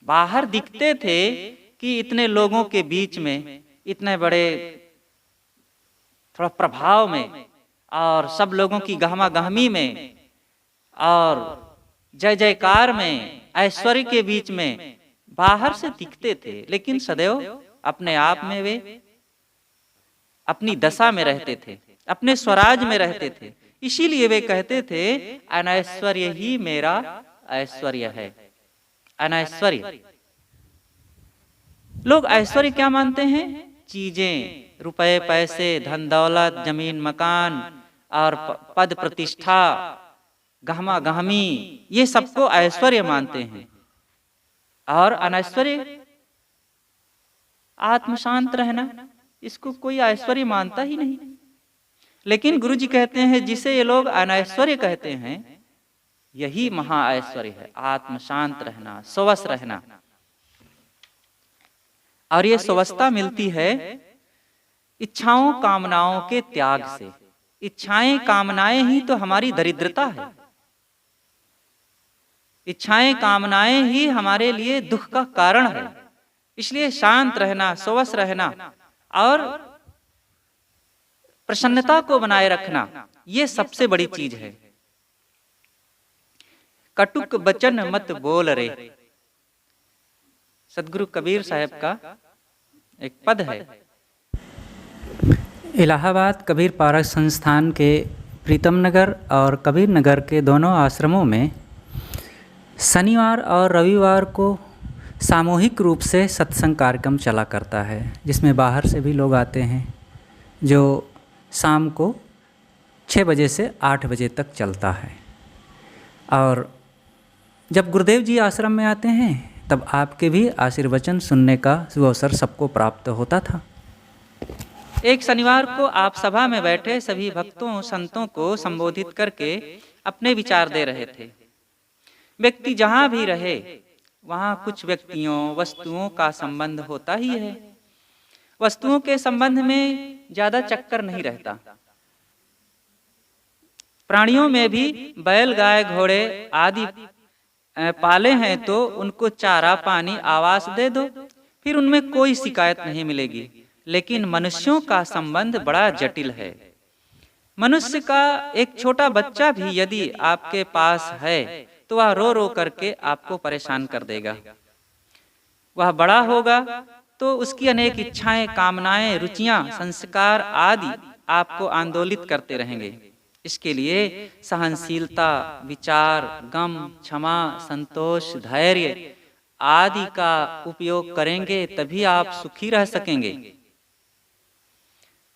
बाहर दिखते थे कि इतने लोगों के बीच में, इतने बड़े थोड़ा प्रभाव में और सब लोगों की गहमा गहमी में और जय जयकार में, ऐश्वर्य के बीच में बाहर से दिखते थे, लेकिन सदैव अपने आप में वे अपनी दशा में रहते थे, अपने स्वराज में रहते थे। इसीलिए वे कहते थे अनैश्वर्य ही मेरा ऐश्वर्य है। अनैश्वर्य, लोग ऐश्वर्य क्या मानते हैं? चीजें, रुपए पैसे, धन दौलत, जमीन मकान और पद प्रतिष्ठा, गहमा गहमी, ये सबको ऐश्वर्य मानते हैं। और अनैश्वर्य आत्म शांत रहना, इसको कोई ऐश्वर्य मानता ही नहीं। लेकिन गुरुजी कहते हैं जिसे ये लोग अनैश्वर्य कहते हैं, यही महा ऐश्वर्य है, आत्म शांत रहना, स्वस्थ रहना। और ये स्वस्थता मिलती है इच्छाओं कामनाओं के त्याग से। इच्छाएं कामनाएं ही तो हमारी दरिद्रता है, इच्छाएं कामनाएं ही हमारे लिए दुख का कारण है। इसलिए शांत रहना, स्वस्थ रहना और प्रसन्नता को बनाए रखना, ये सबसे बड़ी चीज है। कटुक बचन मत बोल रे, सदगुरु कबीर साहब का एक पद है। इलाहाबाद कबीर पारक संस्थान के प्रीतम नगर और कबीर नगर के दोनों आश्रमों में शनिवार और रविवार को सामूहिक रूप से सत्संग कार्यक्रम चला करता है, जिसमें बाहर से भी लोग आते हैं, जो शाम को 6 बजे से 8 बजे तक चलता है। और जब गुरुदेव जी आश्रम में आते हैं तब आपके भी आशीर्वचन सुनने का सुअवसर सबको प्राप्त होता था। एक शनिवार को आप सभा में बैठे सभी भक्तों संतों को संबोधित करके अपने विचार दे रहे थे। व्यक्ति जहाँ भी रहे वहाँ कुछ व्यक्तियों वस्तुओं का संबंध होता ही है। वस्तुओं के संबंध में ज्यादा चक्कर नहीं रहता। प्राणियों में भी बैल गाय घोड़े आदि पाले हैं तो उनको चारा पानी आवास दे दो, फिर उनमें कोई शिकायत नहीं मिलेगी। लेकिन मनुष्यों का संबंध बड़ा जटिल है। मनुष्य का एक छोटा बच्चा भी यदि आपके पास है तो वह रो रो करके आपको परेशान कर देगा। वह बड़ा होगा तो उसकी अनेक इच्छाएं, कामनाएं, रुचियां, संस्कार आदि आपको आंदोलित करते रहेंगे। इसके लिए सहनशीलता, विचार, गम, क्षमा, संतोष, धैर्य आदि का उपयोग करेंगे तभी आप सुखी रह सकेंगे।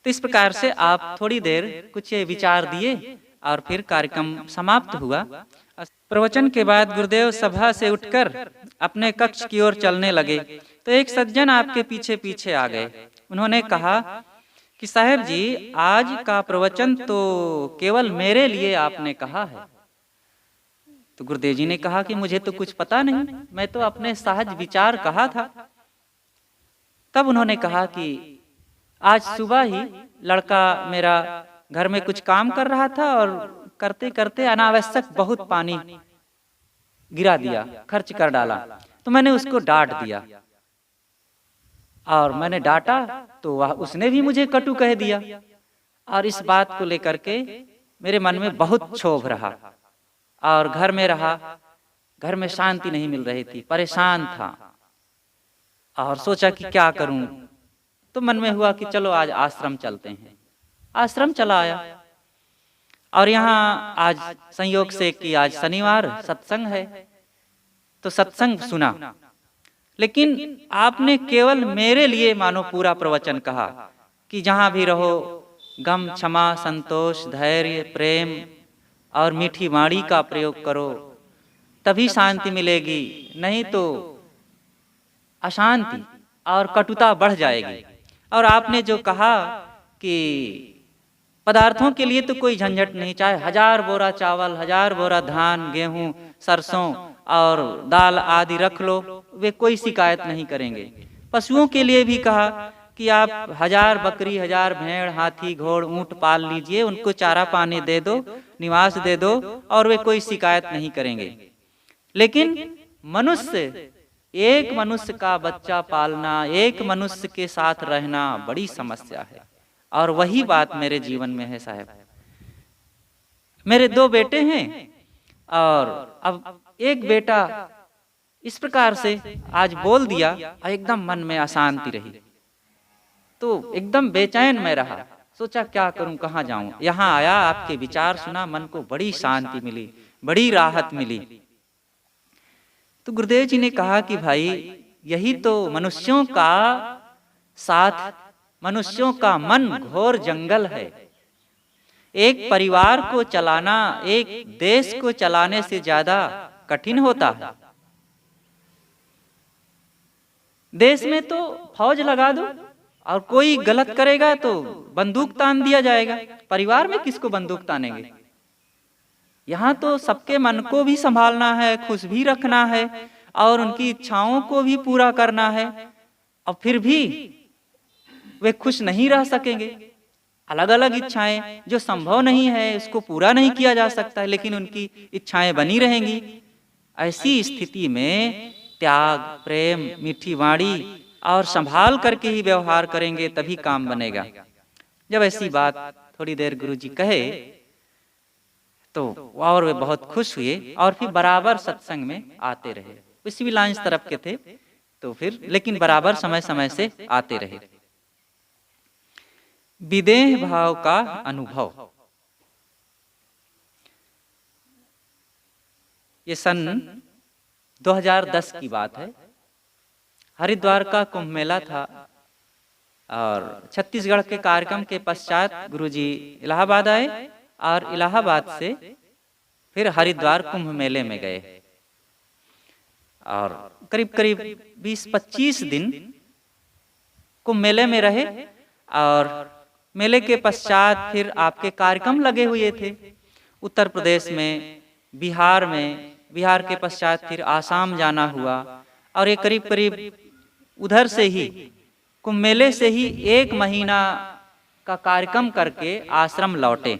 तो इस प्रकार से आप थोड़ी देर कुछ विचार दिए और फिर कार्यक्रम समाप्त हुआ। प्रवचन के बाद गुरुदेव सभा से उठकर अपने कक्ष की ओर चलने लगे तो एक सज्जन आपके पीछे पीछे आ गए। उन्होंने कहा कि साहब जी, आज का प्रवचन तो केवल मेरे लिए आपने कहा है, तो गुरुदेव जी ने कहा कि मुझे तो कुछ पता नहीं, मैं तो अपने सहज विचार कहा था। तब उन्होंने कहा कि आज सुबह ही लड़का मेरा घर में कुछ काम कर रहा था और करते करते अनावश्यक बहुत पानी गिरा दिया, खर्च कर डाला। तो मैंने उसको डांट दिया, और मैंने डांटा तो वह उसने भी मुझे कटु कह दिया। और इस बात को लेकर के मेरे मन में बहुत क्षोभ रहा और घर में रहा, घर में शांति नहीं मिल रही थी, परेशान था और सोचा कि क्या करूं। तो मन में हुआ कि चलो आज आश्रम चलते हैं। आश्रम चला आया, और यहाँ आज संयोग से कि आज शनिवार सत्संग है, तो सत्संग सुना। लेकिन आपने केवल मेरे लिए मानो पूरा प्रवचन कहा कि जहां भी रहो गम, क्षमा, संतोष, धैर्य, प्रेम और मीठी वाणी का प्रयोग करो, तभी शांति मिलेगी, नहीं तो अशांति और कटुता बढ़ जाएगी। और आपने जो कहा कि पदार्थों के लिए तो कोई झंझट नहीं, चाहे 1000 बोरा चावल, 1000 बोरा धान, गेहूं, सरसों और दाल आदि रख लो, वे कोई शिकायत नहीं करेंगे। पशुओं के लिए भी कहा कि आप 1000 बकरी, 1000 भेड़, हाथी, घोड़, ऊंट पाल लीजिए, उनको चारा पानी दे दो, निवास दे दो, और वे कोई शिकायत नहीं करेंगे। लेकिन मनुष्य, एक मनुष्य का बच्चा पालना, एक मनुष्य के साथ रहना बड़ी समस्या है। और वही बात मेरे जीवन में है साहब। मेरे 2 बेटे हैं, और अब एक बेटा इस प्रकार से आज बोल दिया और एकदम मन में अशांति रही, तो एकदम बेचैन में रहा। सोचा क्या करूं, कहाँ जाऊं। यहाँ आया, आपके विचार सुना, मन को बड़ी शांति मिली, बड़ी राहत मिली। तो गुरुदेव जी ने कहा कि भाई यही तो मनुष्यों का साथ, मनुष्यों का मन घोर जंगल है। एक परिवार को चलाना एक देश को चलाने से ज्यादा कठिन होता है। देश में तो फौज लगा दो और कोई गलत करेगा तो बंदूक तान दिया जाएगा, परिवार में किसको बंदूक तानेंगे। यहाँ तो सबके मन को भी संभालना है, खुश भी रखना है और उनकी इच्छाओं को भी पूरा करना है, और फिर भी वे खुश नहीं रह सकेंगे। अलग अलग इच्छाएं जो संभव नहीं है उसको पूरा नहीं किया जा सकता है, लेकिन उनकी इच्छाएं बनी रहेंगी। ऐसी स्थिति में त्याग, प्रेम, मीठी वाणी और संभाल करके ही व्यवहार करेंगे, तभी काम बनेगा। जब ऐसी बात थोड़ी देर गुरुजी कहे तो और वे बहुत खुश हुए और फिर बराबर सत्संग में आते रहे। उसी लाइंस तरफ के थे, तो फिर लेकिन बराबर समय समय से आते रहे। विदेह भाव का अनुभव। ये सन 2010 की बात है। हरिद्वार का कुंभ मेला था और छत्तीसगढ़ के कार्यक्रम के पश्चात गुरुजी इलाहाबाद आए और इलाहाबाद से फिर हरिद्वार कुंभ मेले में गए और करीब करीब 20-25 दिन कुंभ मेले में रहे। और मेले के पश्चात फिर आपके कार्यक्रम लगे हुए थे उत्तर प्रदेश में, बिहार में, बिहार के पश्चात फिर आसाम जाना हुआ। और ये करीब करीब उधर से ही कुंभ मेले से ही 1 महीना का कार्यक्रम करके आश्रम लौटे।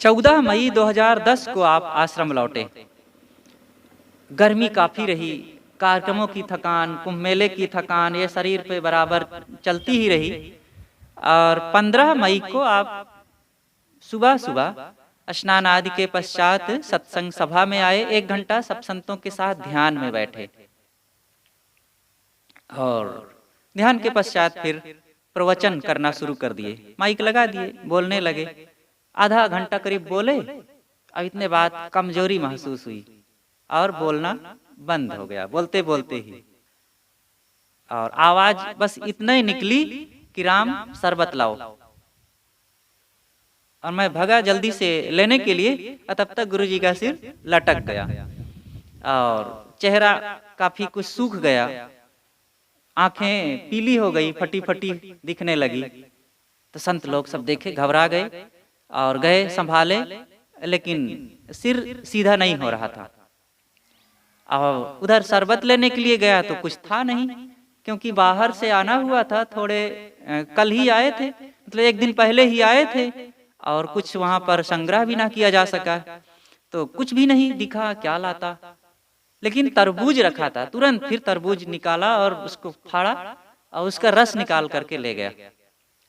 14 मई 2010 को आप आश्रम लौटे। गर्मी काफी रही, कार्यक्रमों की थकान, कुंभ मेले की थकान ये शरीर पे बराबर चलती ही रही। और 15 मई को आप सुबह सुबह स्नान आदि के पश्चात सत्संग सभा में आए। 1 घंटा सब संतों के साथ ध्यान में बैठे और ध्यान के पश्चात फिर प्रवचन करना शुरू कर दिए। माइक लगा दिए, बोलने लगे। आधा घंटा करीब बोले और इतने बाद कमजोरी महसूस हुई और बोलना बंद हो गया, बोलते बोलते ही। और आवाज बस इतना ही निकली कि राम शरबत लाओ। और मैं भगा जल्दी से लेने के लिए, तब तक गुरुजी का सिर लटक गया और चेहरा काफी कुछ सूख गया, आंखें पीली हो गई, फटी फटी दिखने लगी। तो संत लोग सब देखे, घबरा गए और गए संभाले लेकिन सिर सीधा नहीं हो रहा था। और उधर शरबत लेने के लिए गया तो कुछ था नहीं, क्योंकि बाहर से आना हुआ था, थोड़े कल ही आए थे, मतलब एक दिन पहले ही आए थे, और कुछ वहां पर संग्रह भी ना किया जा सका, तो कुछ भी नहीं दिखा क्या लाता। लेकिन तरबूज रखा था, तुरंत फिर तरबूज निकाला और उसको फाड़ा और उसका रस निकाल करके ले गया।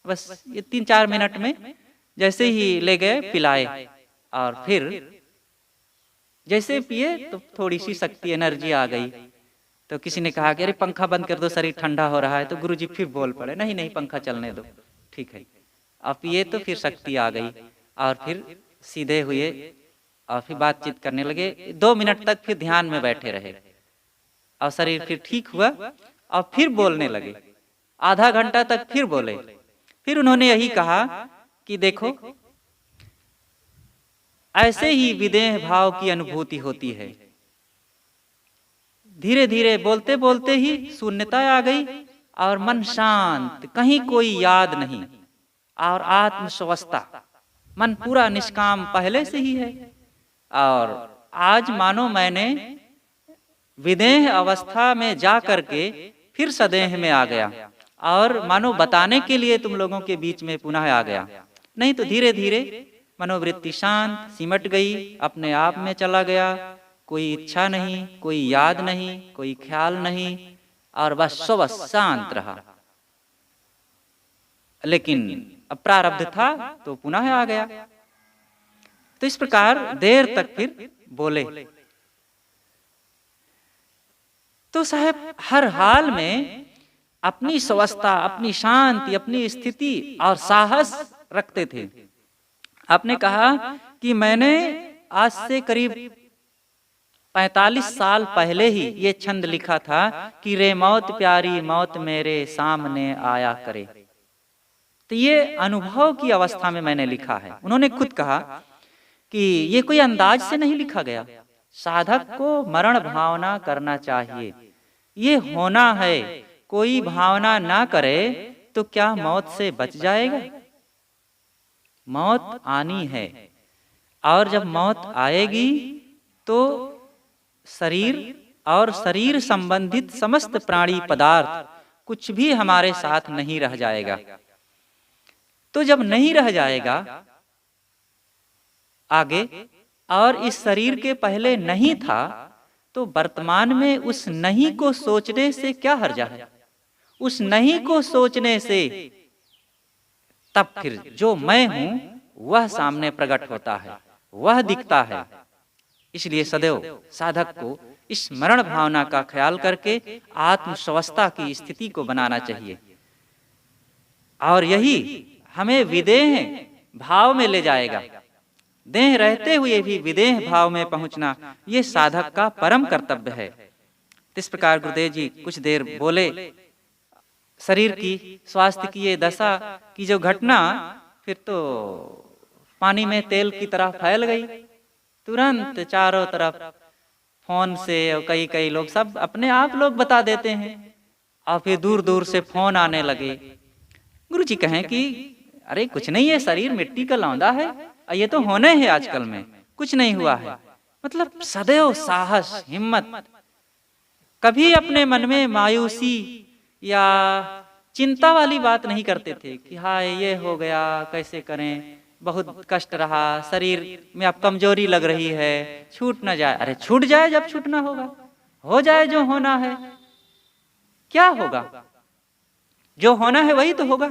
बस ये 3-4 मिनट में जैसे ही ले गए पिलाए, और फिर जैसे पिए तो थोड़ी सी शक्ति एनर्जी आ गई। तो किसी ने कहा कि अरे पंखा बंद कर दो, शरीर ठंडा हो रहा है। तो गुरुजी फिर बोल पड़े, नहीं नहीं पंखा चलने दो, ठीक है। अब पिए तो फिर शक्ति आ गई, और फिर सीधे हुए और फिर बातचीत करने लगे। 2 मिनट तक फिर ध्यान में बैठे रहे और शरीर फिर ठीक हुआ, और फिर बोलने लगे। आधा घंटा तक फिर बोले। फिर उन्होंने यही कहा कि देखो, ऐसे ही विदेह भाव की अनुभूति होती है। धीरे धीरे बोलते बोलते ही शून्यता आ गई और मन शांत, कहीं कोई याद नहीं, और आत्मस्वस्थता, मन पूरा निष्काम पहले से ही है। और आज मानो मैंने विदेह अवस्था में जा करके फिर सदेह में आ गया, और मानो बताने के लिए तुम लोगों के बीच में पुनः आ गया। नहीं तो धीरे धीरे मनोवृत्ति शांत, सिमट गई, अपने आप में चला गया। कोई इच्छा नहीं, कोई याद नहीं, कोई ख्याल नहीं, और बस बस शांत रहा। लेकिन अब प्रारब्ध था तो पुनः आ गया। तो इस प्रकार देर तक फिर बोले। तो साहब हर हाल में अपनी स्वस्थता, अपनी शांति, अपनी स्थिति और साहस रखते थे। आपने कहा कि मैंने आज से करीब 45 साल पहले ही ये छंद लिखा था कि रे मौत प्यारी मौत मेरे सामने आया करे। तो ये अनुभव की अवस्था में मैंने लिखा है। उन्होंने खुद कहा कि ये कोई अंदाज से नहीं लिखा गया। साधक को मरण भावना करना चाहिए, ये होना है। कोई भावना ना करे तो क्या मौत से बच जाएगा? मौत आनी है, और जब मौत आएगी तो शरीर और शरीर संबंधित समस्त प्राणी पदार्थ कुछ भी हमारे साथ नहीं रह जाएगा। तो जब नहीं रह जाएगा आगे, और इस शरीर के पहले नहीं था, तो वर्तमान में उस नहीं को सोचने से क्या हर्जा है? उस नहीं को सोचने से तब फिर जो मैं हूं वह सामने प्रकट होता है, वह दिखता है। इसलिए सदैव साधक को इस मरण भावना का ख्याल करके आत्मस्वस्थता की स्थिति को बनाना चाहिए, और यही हमें विदेह भाव में ले जाएगा। देह रहते हुए भी विदेह भाव में पहुंचना ये साधक का परम कर्तव्य है। इस प्रकार गुरुदेव जी कुछ देर बोले। शरीर की, स्वास्थ्य की ये दशा की जो घटना फिर तो पानी में तेल की तरह फैल गई। तुरंत चारों तरफ फोन से और कई कई लोग, सब अपने आप लोग बता देते हैं, और फिर दूर दूर से फोन आने लगे। गुरु जी कहें कि अरे कुछ नहीं है, शरीर मिट्टी का लौंदा है, ये तो होने है आजकल में, कुछ नहीं हुआ है। मतलब सदैव साहस, हिम्मत, कभी अपने मन में मायूसी या चिंता वाली बात नहीं करते थे कि हाय ये हो गया, कैसे करें, बहुत कष्ट रहा, शरीर में अब कमजोरी लग रही है, छूट न जाए। अरे छूट जाए जब छूटना होगा, हो जाए जो होना है। क्या होगा? जो होना है वही तो होगा।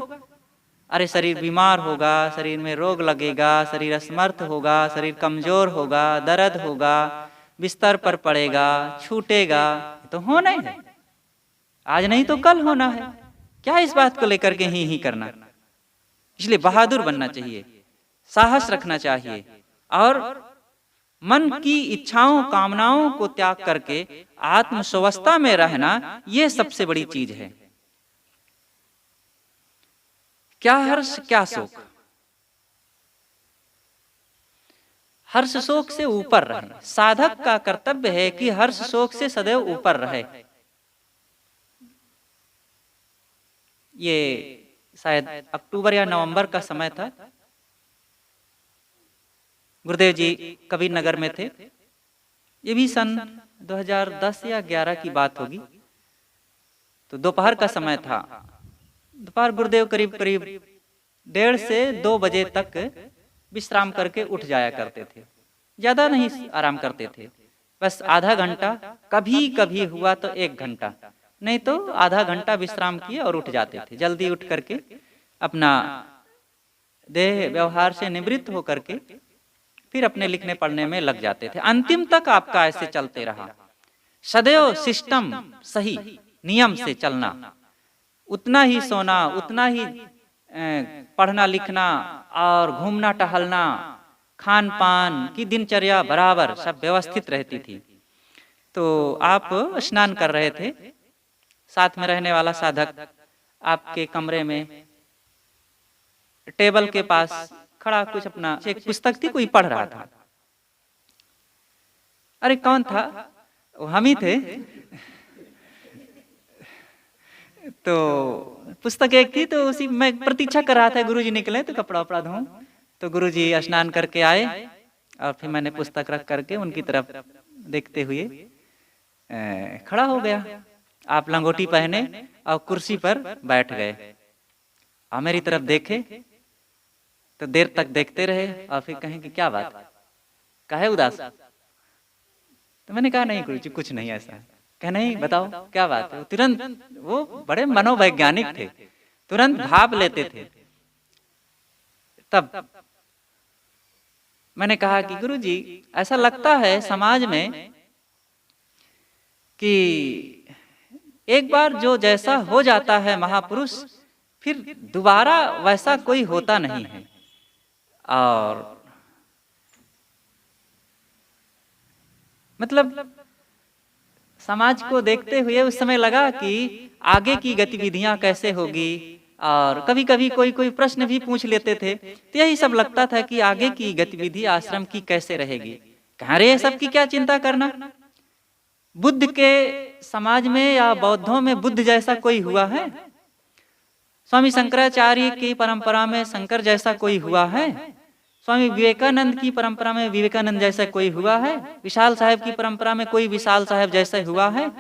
अरे शरीर बीमार होगा, शरीर में रोग लगेगा, शरीर असमर्थ होगा, शरीर कमजोर होगा, दर्द होगा, बिस्तर पर पड़ेगा, छूटेगा, तो होना ही है। आज नहीं तो कल होना है। क्या इस बात को लेकर के ही करना? इसलिए बहादुर बनना चाहिए, साहस रखना चाहिए, और मन की इच्छाओं कामनाओं को त्याग करके आत्मस्वस्थता में रहना, ये सबसे बड़ी चीज है। क्या हर्ष, क्या शोक? हर्ष शोक से ऊपर रहे। साधक का कर्तव्य है कि हर्ष शोक से सदैव ऊपर रहे। ये शायद अक्टूबर या नवंबर का समय था। गुरुदेव जी कबीर नगर में थे। ये भी सन 2010 या 11 की बात होगी। तो दोपहर का समय था। दोपहर गुरुदेव करीब करीब 1:30 से 2 बजे तक विश्राम करके उठ जाया करते थे। ज्यादा नहीं आराम करते थे, बस आधा घंटा, कभी कभी हुआ तो 1 घंटा, नहीं तो आधा घंटा विश्राम किए और उठ जाते थे। जल्दी उठ करके अपना देह व्यवहार से निवृत्त होकर के फिर अपने लिखने पढ़ने में लग जाते थे। अंतिम तक आपका ऐसे चलते रहा। सदैव सिस्टम सही, नियम से चलना, उतना ही सोना, उतना ही पढ़ना लिखना और घूमना टहलना, खान पान की दिनचर्या बराबर सब व्यवस्थित रहती थी। तो आप स्नान कर रहे थे, साथ में रहने वाला साधक आपके कमरे में टेबल के पास खड़ा कुछ अपना एक पुस्तक थी, कोई पढ़ रहा था। अरे कौन था? वो हम ही थे। तो पुस्तक एक थी, तो उसी मैं प्रतीक्षा कर रहा था गुरुजी निकले तो कपड़ा उपड़ा धोऊं। तो गुरुजी स्नान करके आए और फिर मैंने पुस्तक रख करके उनकी तरफ देखते हुए खड़ा हो गया। आप लंगोटी पहने और कुर्सी पर बैठ गए और मेरी तरफ देखे। तो देर तक देखते रहे और फिर कहें कि क्या बात, काहे उदास? तो मैंने कहा नहीं गुरुजी कुछ नहीं ऐसा। कह नहीं बताओ क्या बात है। तुरंत वो बड़े मनोवैज्ञानिक थे, तुरंत भाप लेते थे। तब मैंने कहा कि गुरुजी ऐसा लगता है समाज में कि एक बार जो जैसा हो जाता है महापुरुष, फिर दोबारा वैसा कोई होता नहीं है। और मतलब समाज को देखते हुए उस समय लगा कि आगे की गतिविधियां कैसे होगी। और कभी कभी कोई कोई प्रश्न भी पूछ लेते थे, तो यही सब लगता था कि आगे की गतिविधि आश्रम की कैसे रहेगी। कहाँ रे सब की क्या चिंता करना। बुद्ध के समाज में या बौद्धों में बुद्ध जैसा कोई हुआ है? स्वामी शंकराचार्य की परंपरा में शंकर जैसा कोई हुआ है? स्वामी विवेकानंद की परंपरा में विवेकानंद जैसा कोई हुआ है? विशाल साहब की परंपरा में कोई विशाल साहब जैसा हुआ है?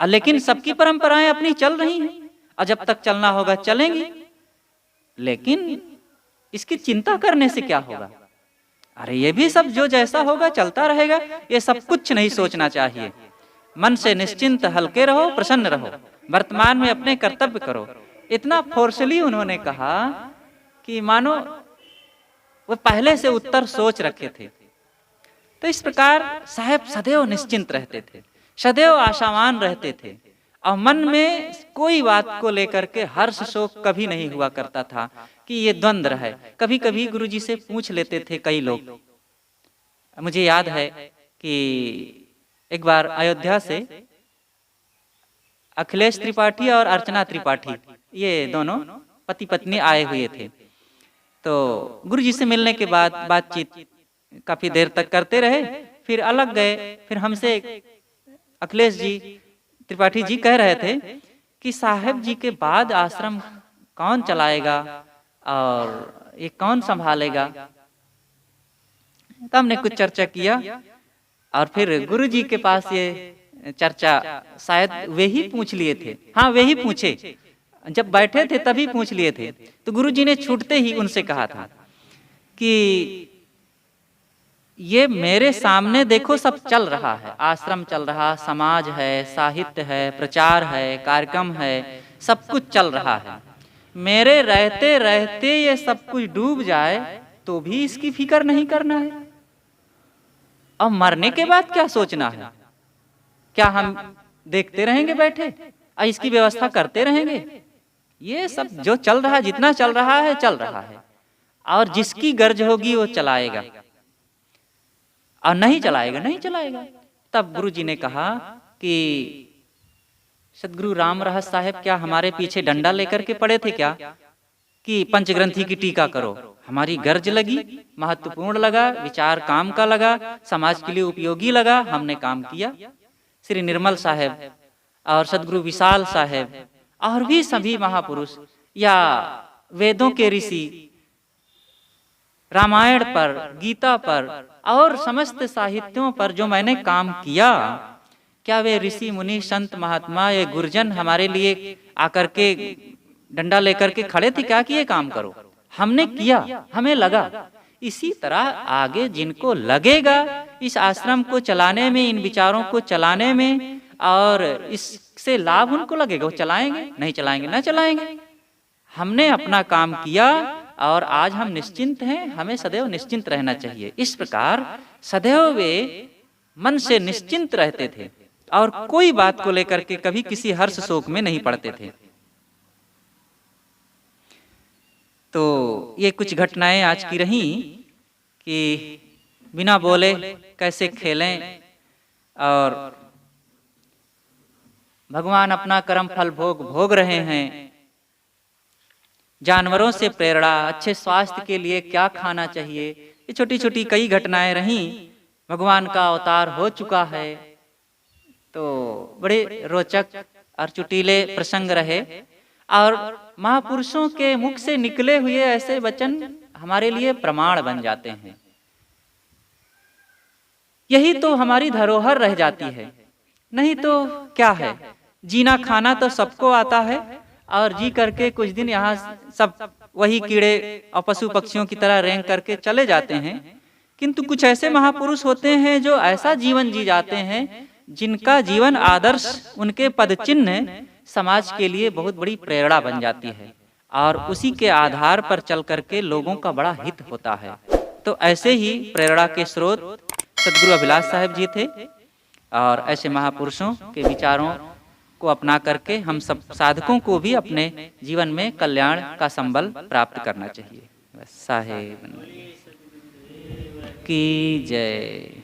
लेकिन सबकी परंपराएं अपनी चल रही हैं और जब तक चलना होगा चलेंगी। लेकिन इसकी चिंता करने से क्या होगा? अरे ये भी सब जो जैसा होगा चलता रहेगा, ये सब कुछ नहीं सोचना चाहिए। मन से निश्चिंत हल्के रहो, प्रसन्न रहो, वर्तमान में अपने कर्तव्य करो। इतना फोर्सली उन्होंने कहा कि मानो वो पहले से उत्तर सोच रखे थे। तो इस प्रकार साहब सदैव निश्चिंत रहते थे, सदैव आशावान रहते थे और मन में कोई बात को लेकर के हर्ष शोक कभी नहीं हुआ करता था कि ये द्वंद्व है। कभी कभी गुरुजी से पूछ लेते थे कई लोग। मुझे याद है कि एक बार अयोध्या से अखिलेश त्रिपाठी और अर्चना त्रिपाठी, ये दोनों पति पत्नी आए हुए थे। तो गुरुजी से मिलने के बाद बातचीत काफी देर तक करते रहे, फिर अलग गए। फिर हमसे अखिलेश जी त्रिपाठी जी कह रहे थे कि साहब जी के बाद आश्रम कौन चलाएगा और ये कौन संभालेगा। तो हमने कुछ चर्चा किया और फिर गुरुजी के पास ये चर्चा शायद वे ही पूछ लिए थे। हाँ वे ही पूछे, जब बैठे थे तभी पूछ लिए थे। तो गुरुजी ने छूटते ही उनसे कहा था कि ये मेरे सामने देखो सब चल रहा है, आश्रम चल रहा, समाज है, साहित्य है, प्रचार है, कार्यक्रम है, सब कुछ चल रहा है। मेरे रहते रहते ये सब कुछ डूब जाए तो भी इसकी फिक्र नहीं करना है। अब मरने के बाद क्या सोचना है? क्या हम देखते रहेंगे बैठे और इसकी व्यवस्था करते रहेंगे? ये सब जो चल रहा है, जितना चल रहा है चल रहा है, और जिसकी गर्ज होगी वो चलाएगा और नहीं चलाएगा नहीं चलाएगा। तब गुरुजी ने कहा कि सदगुरु राम रहस साहब क्या हमारे पीछे डंडा लेकर के पड़े थे क्या कि पंचग्रंथी की टीका करो? हमारी गर्ज लगी, महत्वपूर्ण लगा, विचार काम का लगा, समाज के लिए उपयोगी लगा, हमने काम किया। श्री निर्मल साहब और सदगुरु विशाल साहब और भी सभी महापुरुष या वेदों के ऋषि रामायण पर, गीता पर और समस्त साहित्यों पर जो मैंने काम किया, क्या वे ऋषि मुनि संत महात्मा ये गुरुजन हमारे लिए आकर के डंडा लेकर के खड़े थे क्या कि ये काम करो? हमने किया, हमें लगा। इसी तरह आगे जिनको लगेगा इस आश्रम को चलाने में, इन विचारों को चलाने में, और इससे लाभ उनको लगेगा, वो चलाएंगे, नहीं चलाएंगे ना चलाएंगे। हमने अपना काम किया और आज हम निश्चिंत हैं, हमें सदैव निश्चिंत रहना चाहिए। इस प्रकार सदैव वे मन से निश्चिंत रहते थे और कोई बात को लेकर के कभी किसी हर्ष शोक में नहीं पड़ते थे। तो ये कुछ घटनाएं आज की रही कि बिना बोले कैसे खेलें, और भगवान अपना कर्म फल भोग रहे हैं। जानवरों से प्रेरणा, अच्छे स्वास्थ्य के लिए क्या खाना चाहिए, ये छोटी छोटी कई घटनाएं रहीं। भगवान का अवतार हो चुका है, तो बड़े रोचक और चुटीले प्रसंग रहे। और महापुरुषों के मुख से निकले हुए ऐसे वचन हमारे लिए प्रमाण बन जाते हैं। यही तो हमारी धरोहर रह जाती है। नहीं तो क्या है, जीना खाना तो सबको आता है, और जी करके कुछ दिन यहाँ सब वही कीड़े और पशु पक्षियों की तरह रेंग करके चले जाते हैं। किंतु कुछ ऐसे महापुरुष होते हैं जो ऐसा जीवन जी जाते हैं जिनका जीवन आदर्श, उनके पद चिन्ह समाज के लिए बहुत बड़ी प्रेरणा बन जाती है, और उसी के आधार पर चल करके लोगों का बड़ा हित होता है। तो ऐसे ही प्रेरणा के स्रोत सद्गुरु अभिलाष साहब जी थे, और ऐसे महापुरुषों के विचारों को अपना करके हम सब साधकों को भी अपने जीवन में कल्याण का संबल प्राप्त करना चाहिए। साहेब की जय।